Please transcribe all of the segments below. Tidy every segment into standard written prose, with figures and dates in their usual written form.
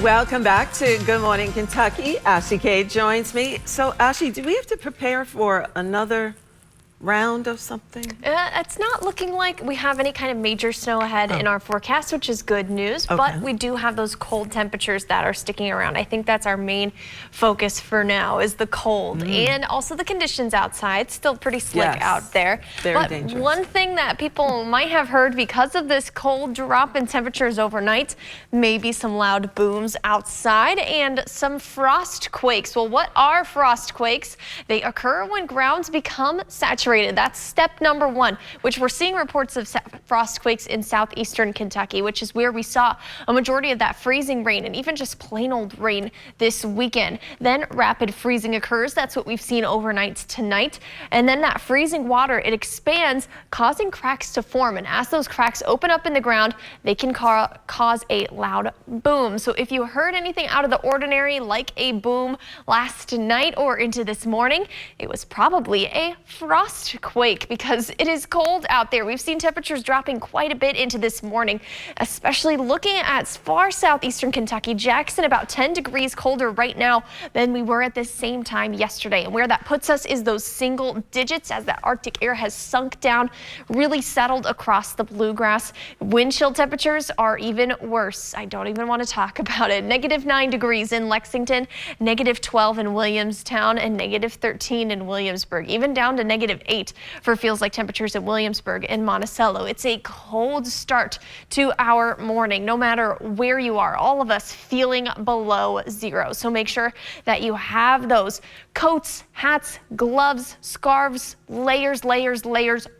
Welcome back to Good Morning Kentucky. Ashley Cade joins me. So, Ashley, do we have to prepare for another round of something? It's not looking like we have any kind of major snow ahead in our forecast, which is good news, but we do have those cold temperatures that are sticking around. I think that's our main focus for now, is the cold and also the conditions outside. Still pretty slick out there. Very dangerous. One thing that people might have heard because of this cold drop in temperatures overnight, maybe some loud booms outside and some frost quakes. Well, what are frost quakes? They occur when grounds become saturated. That's step number one, which we're seeing reports of frost quakes in southeastern Kentucky, which is where we saw a majority of that freezing rain and even just plain old rain this weekend. Then rapid freezing occurs. That's what we've seen overnight tonight. And then that freezing water, it expands, causing cracks to form. And as those cracks open up in the ground, they can cause a loud boom. So if you heard anything out of the ordinary, like a boom last night or into this morning, it was probably a frost quake because it is cold out there. We've seen temperatures dropping quite a bit into this morning, especially looking at far southeastern Kentucky. Jackson about 10 degrees colder right now than we were at the same time yesterday. And where that puts us is those single digits as that Arctic air has sunk down, really settled across the bluegrass. Wind chill temperatures are even worse. I don't even want to talk about it. -9 degrees in Lexington, -12 in Williamstown, and -13 in Williamsburg, even down to -8 for feels like temperatures in Williamsburg and Monticello. It's a cold start to our morning, no matter where you are, all of us feeling below zero. So make sure that you have those coats, hats, gloves, scarves, layers,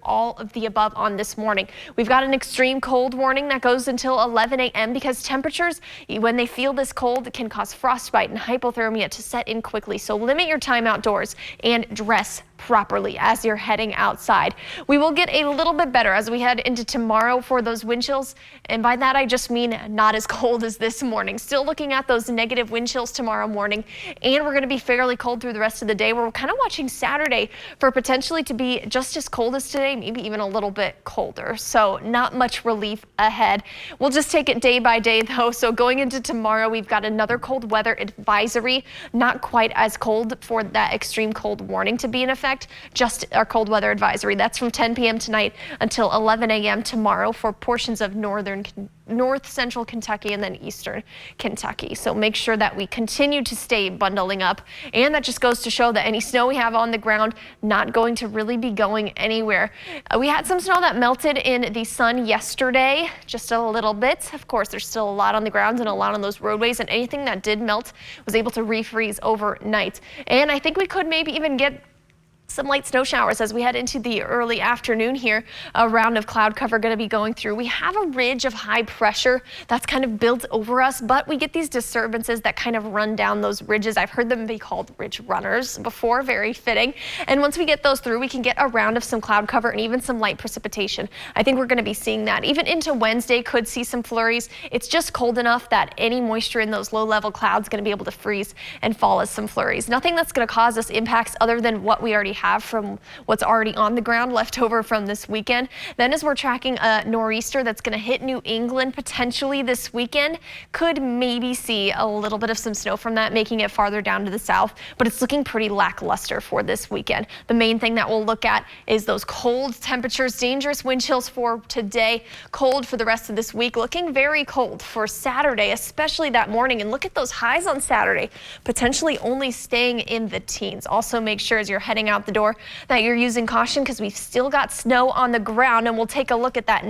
all of the above on this morning. We've got an extreme cold warning that goes until 11 a.m. because temperatures, when they feel this cold, can cause frostbite and hypothermia to set in quickly. So limit your time outdoors and dress properly as you're heading outside. We will get a little bit better as we head into tomorrow for those wind chills, and by that I just mean not as cold as this morning. Still looking at those negative wind chills tomorrow morning, and we're going to be fairly cold through the rest of the day. We're kind of watching Saturday for potentially to be just as cold as today, maybe even a little bit colder. So not much relief ahead. We'll just take it day by day though. So going into tomorrow, we've got another cold weather advisory, not quite as cold for that extreme cold warning to be in effect. Just our cold weather advisory. That's from 10 p.m. tonight until 11 a.m. tomorrow for portions of north central Kentucky and then eastern Kentucky. So make sure that we continue to stay bundling up. And that just goes to show that any snow we have on the ground not going to really be going anywhere. We had some snow that melted in the sun yesterday, just a little bit. Of course, there's still a lot on the ground and a lot on those roadways, and anything that did melt was able to refreeze overnight. And I think we could maybe even get some light snow showers as we head into the early afternoon here. A round of cloud cover going to be going through. We have a ridge of high pressure that's kind of built over us, but we get these disturbances that kind of run down those ridges. I've heard them be called ridge runners before, very fitting. And once we get those through, we can get a round of some cloud cover and even some light precipitation. I think we're going to be seeing that. Even into Wednesday, could see some flurries. It's just cold enough that any moisture in those low-level clouds is going to be able to freeze and fall as some flurries. Nothing that's going to cause us impacts other than what we already have from what's already on the ground left over from this weekend. Then as we're tracking a nor'easter that's going to hit New England potentially this weekend, could maybe see a little bit of some snow from that, making it farther down to the south, but it's looking pretty lackluster for this weekend. The main thing that we'll look at is those cold temperatures, dangerous wind chills for today, cold for the rest of this week, looking very cold for Saturday, especially that morning. And look at those highs on Saturday, potentially only staying in the teens. Also make sure as you're heading out the door that you're using caution because we've still got snow on the ground, and we'll take a look at that